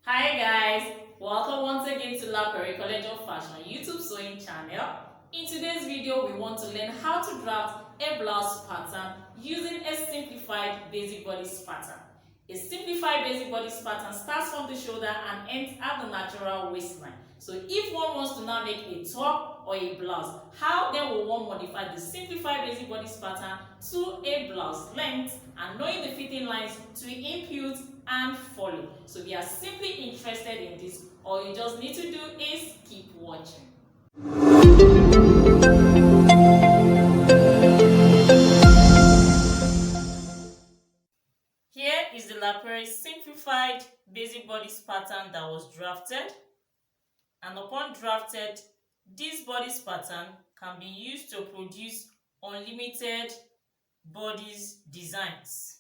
Hi guys, welcome once again to Lapery'S College of Fashion YouTube sewing channel. In today's video, we want to learn how to draft a blouse pattern using a simplified basic bodice pattern. A simplified basic bodice pattern starts from the shoulder and ends at the natural waistline. So if one wants to now make a top or a blouse, how then will one modify the simplified basic bodice pattern to a blouse length and knowing the fitting lines to impute and follow. So if you are simply interested in this, all you just need to do is keep watching. Here is the Lapery'S simplified basic bodice pattern that was drafted, and upon drafted, this bodice pattern can be used to produce unlimited bodice designs.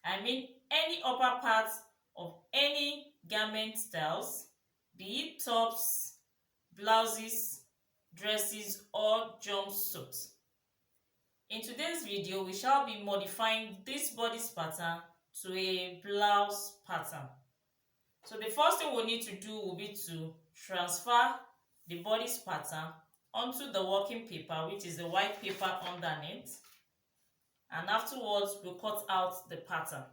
I mean any upper parts of any garment styles, be it tops, blouses, dresses or jumpsuits. In today's video, we shall be modifying this bodice pattern to a blouse pattern. So the first thing we need to do will be to transfer the bodice pattern onto the working paper, which is the white paper underneath, and afterwards we'll cut out the pattern.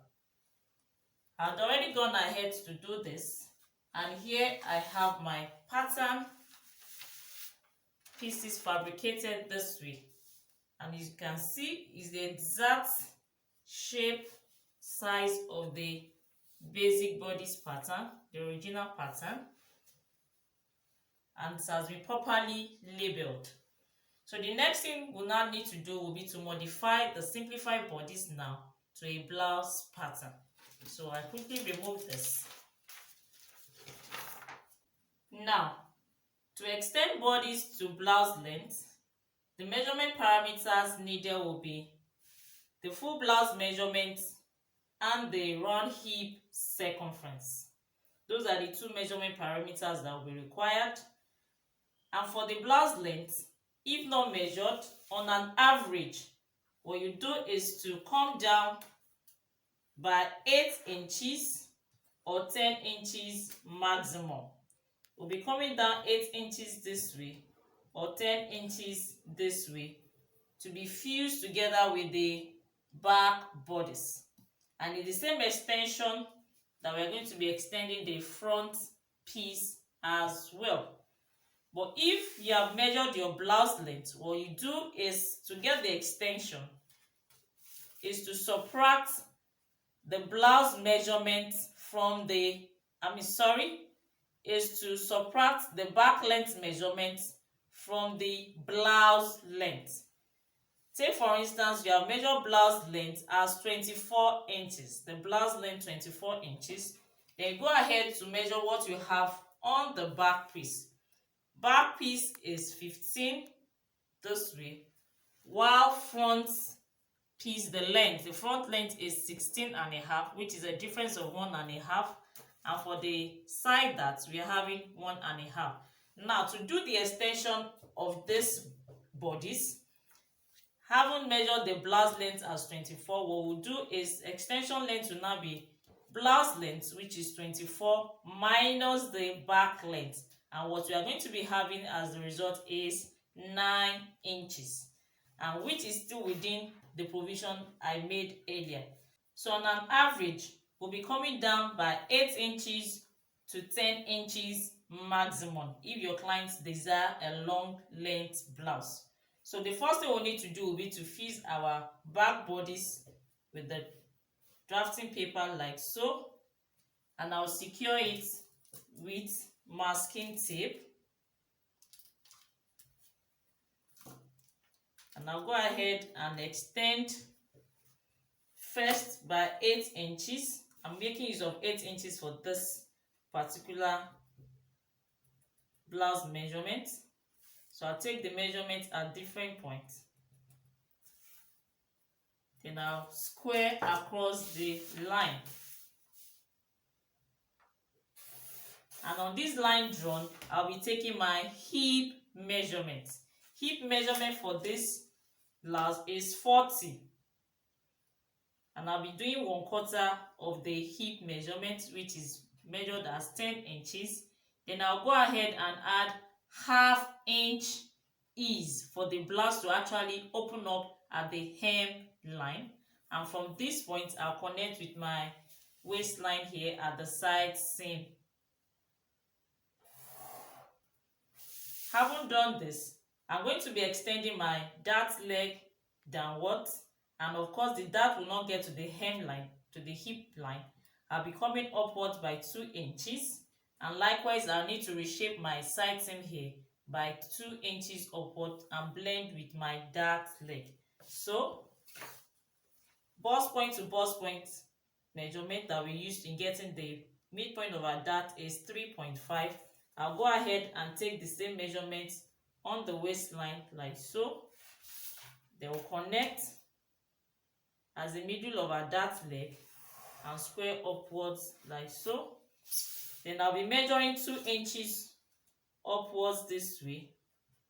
I've already gone ahead to do this, and here I have my pattern pieces fabricated this way, and as you can see is the exact shape size of the basic bodice pattern, the original pattern, and it has been properly labeled. So the next thing we'll now need to do will be to modify the simplified bodice now to a blouse pattern. So I quickly remove this. Now, to extend bodice to blouse length, the measurement parameters needed will be the full blouse measurement and the round hip circumference. Those are the two measurement parameters that will be required. And for the blouse length, if not measured, on an average, what you do is to come down by 8 inches or 10 inches maximum. We'll be coming down 8 inches this way or 10 inches this way to be fused together with the back bodice. And in the same extension that we're going to be extending the front piece as well. But if you have measured your blouse length, what you do is to get the extension is to subtract the blouse measurement from the, is to subtract the back length measurement from the blouse length. Take for instance, you have measured blouse length as 24 inches, the blouse length 24 inches. Then go ahead to measure what you have on the back piece. Back piece is 15 this way, while front piece, the front length is 16 and a half, which is a difference of 1 and a half. And for the side darts, we are having 1 and a half. Now, to do the extension of this bodice, having measured the blouse length as 24, what we'll do is extension length will now be blouse length, which is 24 minus the back length. And what we are going to be having as the result is 9 inches, and which is still within the provision I made earlier. So on an average, we'll be coming down by 8 inches to 10 inches maximum if your clients desire a long length blouse. So the first thing we'll need to do will be to fuse our back bodice with the drafting paper like so, and I'll secure it with masking tape. And I'll go ahead and extend first by 8 inches. I'm making use of 8 inches for this particular blouse measurement. So I'll take the measurement at different points. Then I'll square across the line. And on this line drawn, I'll be taking my hip measurement. Hip measurement for this blouse is 40. And I'll be doing 1/4 of the hip measurement, which is measured as 10 inches. Then I'll go ahead and add half inch ease for the blouse to actually open up at the hem line. And from this point, I'll connect with my waistline here at the side seam. Having done this, I'm going to be extending my dart leg downwards, and of course the dart will not get to the hem line, to the hip line. I'll be coming upwards by 2 inches, and likewise I'll need to reshape my side seam here by 2 inches upward and blend with my dart leg. So bust point to bust point measurement that we used in getting the midpoint of our dart is 3.5. I'll go ahead and take the same measurement on the waistline like so. They will connect as the middle of our dart leg and square upwards like so. Then I'll be measuring 2 inches upwards this way.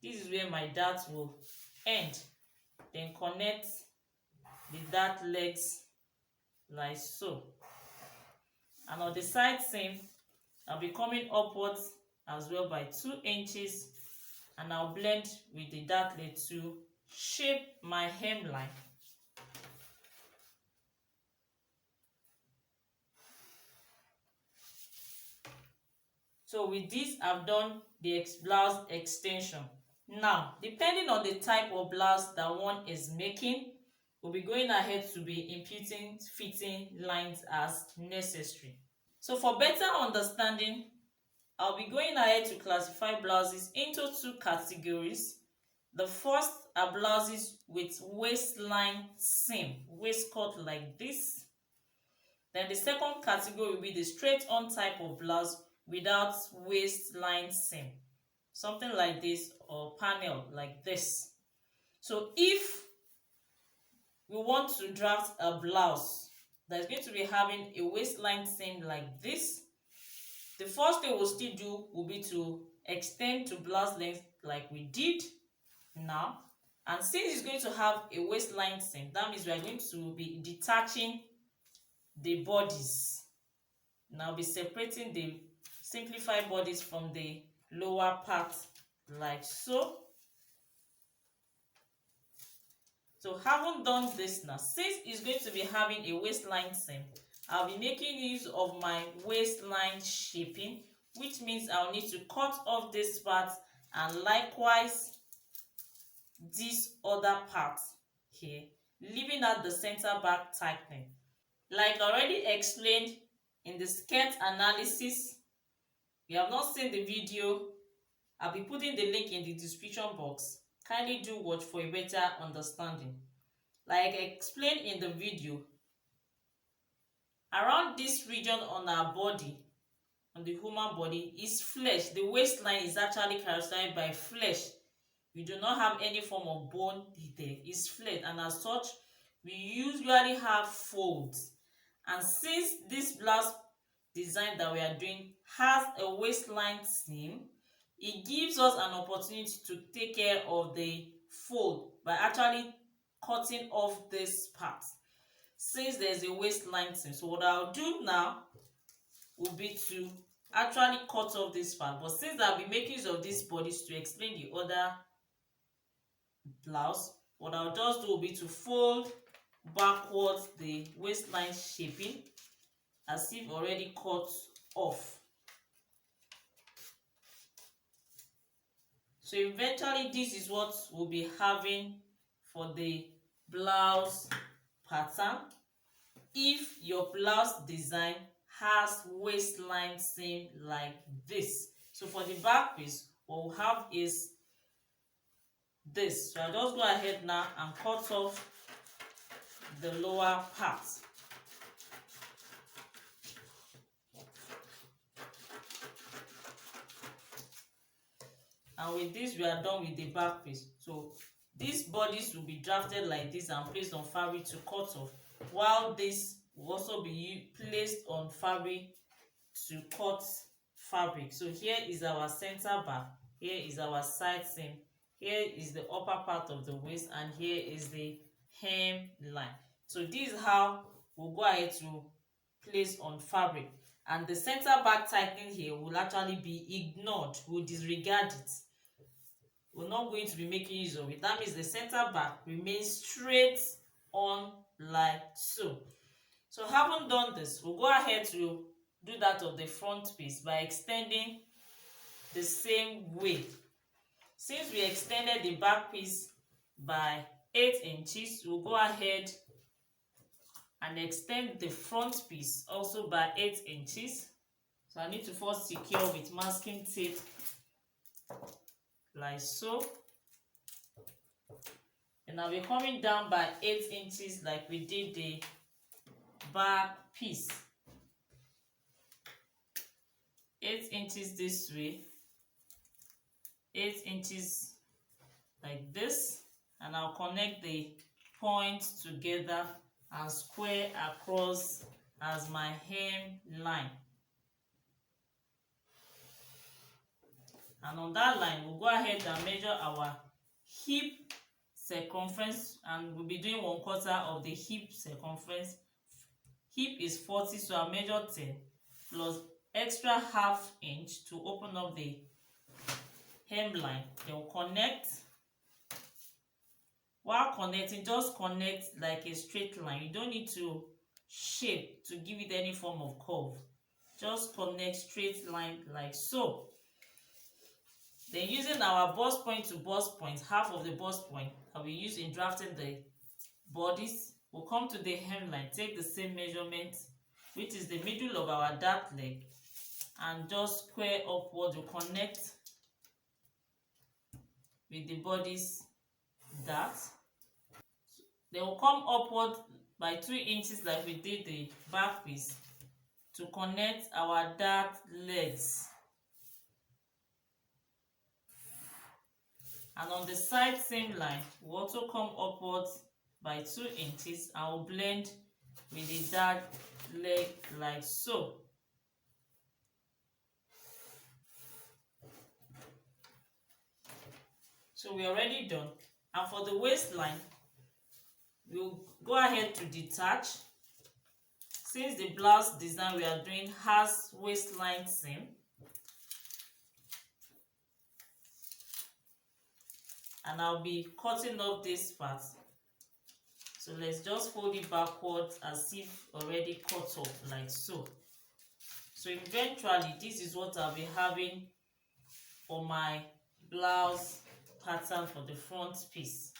This is where my dart will end. Then connect the dart legs like so. And on the side seam, I'll be coming upwards as well by 2 inches, and I'll blend with the dart leg to shape my hemline. So with this, I've done the blouse extension. Now, depending on the type of blouse that one is making, we'll be going ahead to be imputing fitting lines as necessary. So for better understanding, I'll be going ahead to classify blouses into 2 categories. The first are blouses with waistline seam, waistcoat like this. Then the second category will be the straight-on type of blouse without waistline seam, something like this, or panel like this. So if we want to draft a blouse that is going to be having a waistline seam like this, the first thing we'll still do will be to extend to blouse length like we did now. And since it's going to have a waistline seam, that means we are going to be detaching the bodies. Now I'll be separating the simplified bodies from the lower part like so. So having done this now, since it's going to be having a waistline seam, I'll be making use of my waistline shaping, which means I'll need to cut off this part and likewise this other part here, leaving out the center back tightening. Like already explained in the skirt analysis, if you have not seen the video, I'll be putting the link in the description box. Kindly do watch for a better understanding. Like I explained in the video, around this region on our body, on the human body, is flesh. The waistline is actually characterized by flesh. We do not have any form of bone there. It's flesh, and as such, we usually have folds. And since this blouse design that we are doing has a waistline seam, it gives us an opportunity to take care of the fold by actually cutting off this part, since there's a waistline seam. So what I'll do now will be to actually cut off this part, but since I'll be making use of these bodies to explain the other blouse, what I'll just do will be to fold backwards the waistline shaping as if already cut off. So eventually this is what we'll be having for the blouse pattern if your blouse design has waistline seam like this. So for the back piece, what we'll have is this. So I'll just go ahead now and cut off the lower part. And with this, we are done with the back piece. So these bodies will be drafted like this and placed on fabric to cut off, while this will also be placed on fabric to cut fabric. So here is our center back, here is our side seam, here is the upper part of the waist, and here is the hem line. So this is how we'll go ahead to place on fabric. and the center back tightening here will actually be ignored. We'll disregard it. We're not going to be making use of it. That means the center back remains straight on like so. So having done this, we'll go ahead to do that of the front piece by extending the same way. Since we extended the back piece by 8 inches, we'll go ahead and extend the front piece also by 8 inches. So I need to first secure with masking tape like so. And I'll be coming down by 8 inches like we did the back piece. 8 inches this way, 8 inches like this, and I'll connect the points together and square across as my hem line. And on that line, we'll go ahead and measure our hip circumference, and we'll be doing 1/4 of the hip circumference. Hip is 40, so I'll measure 10 plus extra ½ inch to open up the hemline. Then we'll connect. While connecting, just connect like a straight line. You don't need to shape to give it any form of curve. Just connect straight line like so. Then using our bust point to bust point, half of the bust point that we use in drafting the bodice, we'll come to the hemline, take the same measurement, which is the middle of our dart leg, and just square upward to connect with the bodice dart. They will come upward by 2 inches like we did the back piece to connect our dart legs. And on the side same line, we'll also come upwards by 2 inches and we'll blend with the dart leg like so. So we're already done. And for the waistline, we'll go ahead to detach. Since the blouse design we are doing has waistline seam, and I'll be cutting off this part. So let's just fold it backwards as if already cut off like so. So eventually this is what I'll be having for my blouse pattern for the front piece.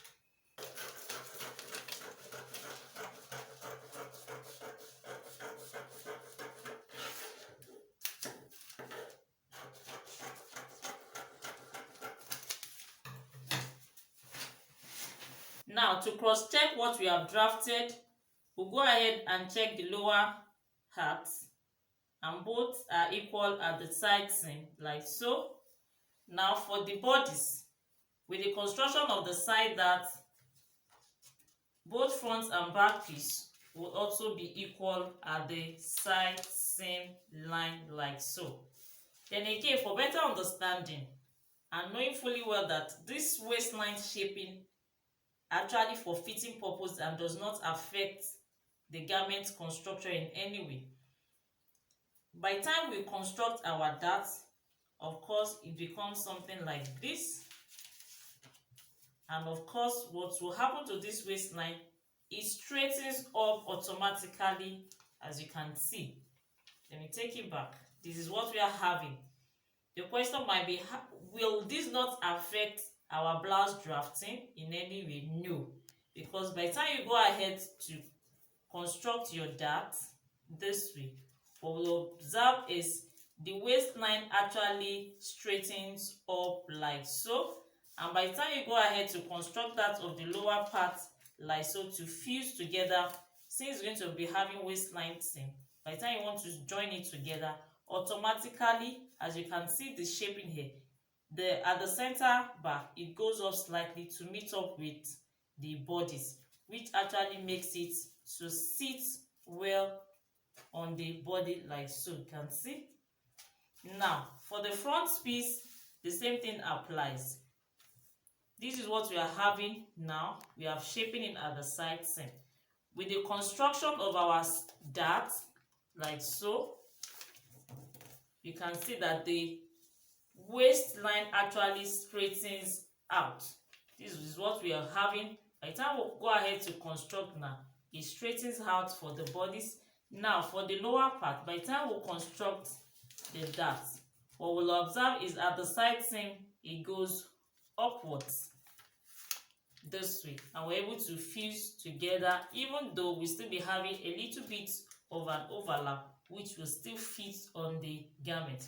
Now to cross check what we have drafted, we'll go ahead and check the lower parts, and both are equal at the side seam like so. Now for the bodice, with the construction of the side dart, both front and back piece will also be equal at the side seam line like so. Then again, for better understanding and knowing fully well that this waistline shaping actually for fitting purpose and does not affect the garment construction in any way, by the time we construct our dart, of course it becomes something like this. And of course what will happen to this waistline, it straightens up automatically, as you can see. Let me take it back. This is what we are having. The question might be, will this not affect our blouse drafting in any way? No, because by the time you go ahead to construct your dart this way, what we'll observe is the waistline actually straightens up like so, and by the time you go ahead to construct that of the lower part like so to fuse together, since you're going to be having waistline seam, by the time you want to join it together, automatically, as you can see the shaping here, at the center back it goes up slightly to meet up with the bodice, which actually makes it to sit well on the body like so. You can see. Now for the front piece, the same thing applies. This is what we are having now. We have shaping in at the side seam. With the construction of our dart like so, you can see that the waistline actually straightens out. This is what we are having. By the time we go ahead to construct now, it straightens out for the bodice. Now for the lower part, by the time we construct the dart, what we'll observe is at the side seam it goes upwards this way, and we're able to fuse together, even though we still be having a little bit of an overlap which will still fit on the garment.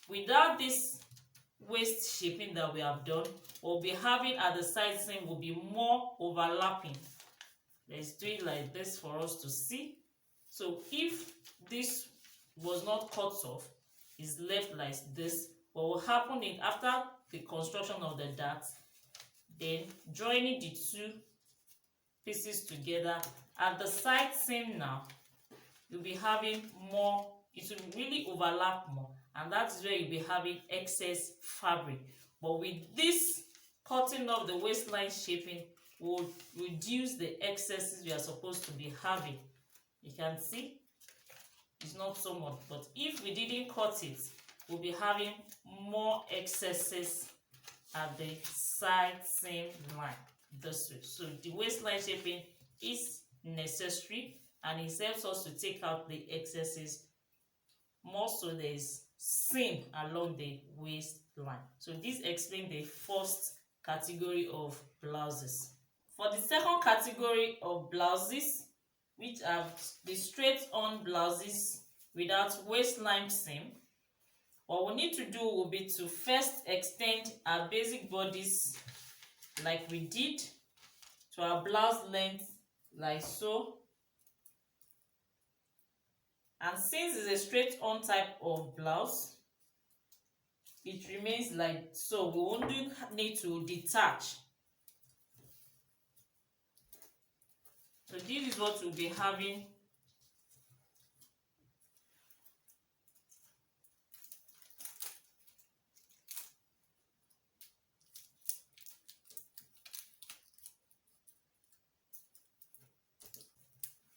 Without this waist shaping that we have done, we'll be having at the side seam will be more overlapping. Let's do it like this for us to see. So if this was not cut off, is left like this, what will happen is after the construction of the dart, then joining the two pieces together at the side seam now, you'll be having more, it will really overlap more, and that is where you'll be having excess fabric. But with this cutting off the waistline shaping will reduce the excesses we are supposed to be having. You can see it's not so much, but if we didn't cut it, we'll be having more excesses at the side seam line this way. So the waistline shaping is necessary, and it helps us to take out the excesses. More so there is seam along the waistline. So this explains the first category of blouses. For the second category of blouses, which are the straight on blouses without waistline seam, what we need to do will be to first extend our basic bodice like we did to our blouse length, like so. And since it's a straight on type of blouse, it remains like so. We won't need to detach. So this is what we'll be having.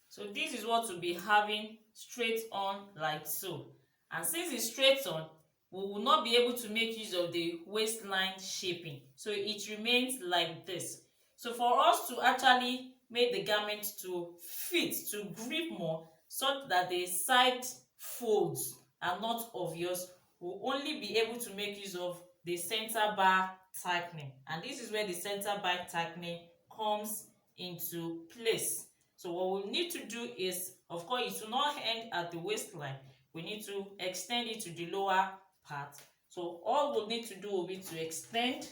So this is what we'll be having straight on like so. And since it's straight on, we will not be able to make use of the waistline shaping. So it remains like this. So for us to actually make the garment to fit, to grip more, such that the side folds are not obvious, we'll only be able to make use of the center bar tightening. And this is where the center bar tightening comes into place. So what we need to do is, of course, it will not end at the waistline. We need to extend it to the lower part. So all we'll need to do will be to extend,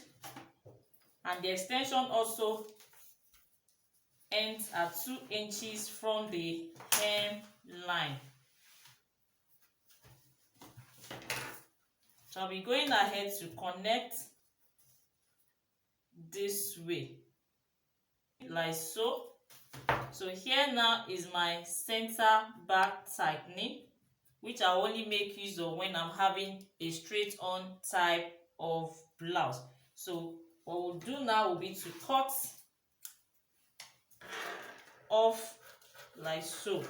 and the extension also ends at 2 inches from the hem line. So I'll be going ahead to connect this way, like so. So here now is my center back tightening, which I only make use of when I'm having a straight on type of blouse. So what we'll do now will be to cut off like so.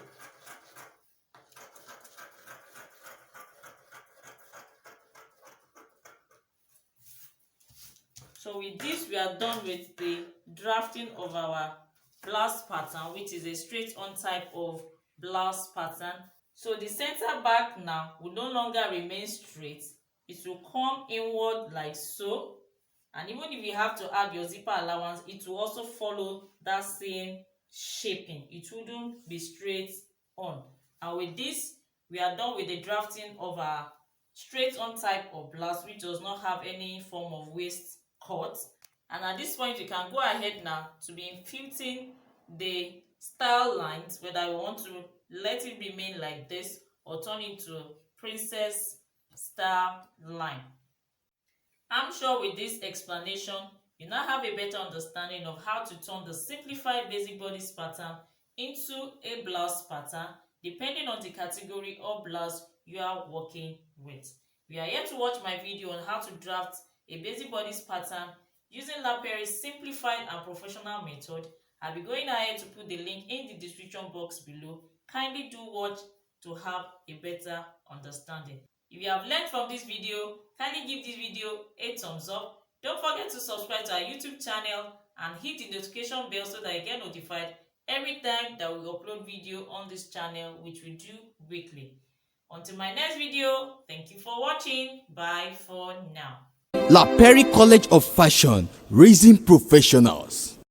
So with this, we are done with the drafting of our blouse pattern, which is a straight on type of blouse pattern. So the center back now will no longer remain straight. It will come inward like so. And even if you have to add your zipper allowance, it will also follow that same shaping. It wouldn't be straight on. And with this, we are done with the drafting of our straight on type of blouse, which does not have any form of waist cut. And at this point, you can go ahead now to be infusing the style lines, whether you want to let it remain like this or turn it to princess style line. I'm sure with this explanation, you now have a better understanding of how to turn the simplified basic bodice pattern into a blouse pattern, depending on the category of blouse you are working with. We are here to watch my video on how to draft a basic bodice pattern using Lapery'S simplified and professional method. I'll be going ahead to put the link in the description box below. Kindly do watch to have a better understanding. If you have learned from this video, kindly give this video a thumbs up. Don't forget to subscribe to our YouTube channel and hit the notification bell so that you get notified every time that we upload video on this channel, which we do weekly. Until my next video, thank you for watching. Bye for now. Lapery's College of Fashion, raising professionals.